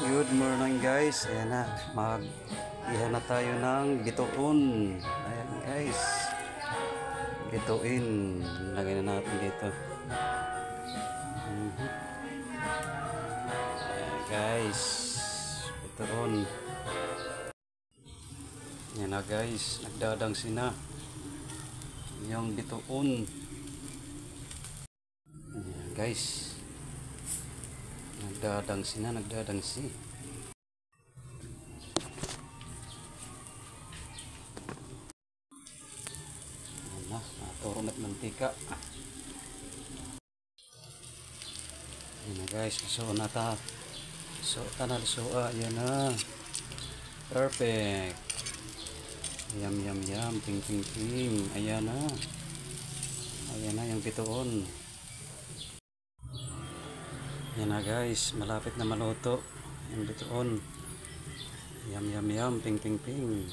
Good morning guys. Ayan na, mag-iha na tayo ng bituon. Ayan guys, bituin. Lagay na natin dito. Ayan guys, bituon. Ayan na guys, nagdadangsi na yung bituon. Ayan guys, nagdadangsi na, nagdadangsi. Ayan na, naturo na't mantika. Ayan na guys, so na ta. So tanal soa, ayan na. Perfect. Yum yum yum, ping ping ping. Ayan na. Ayan na yung bituon. Ayan na guys, malapit na maluto yung bituon. Yum yum yum, ping ping ping.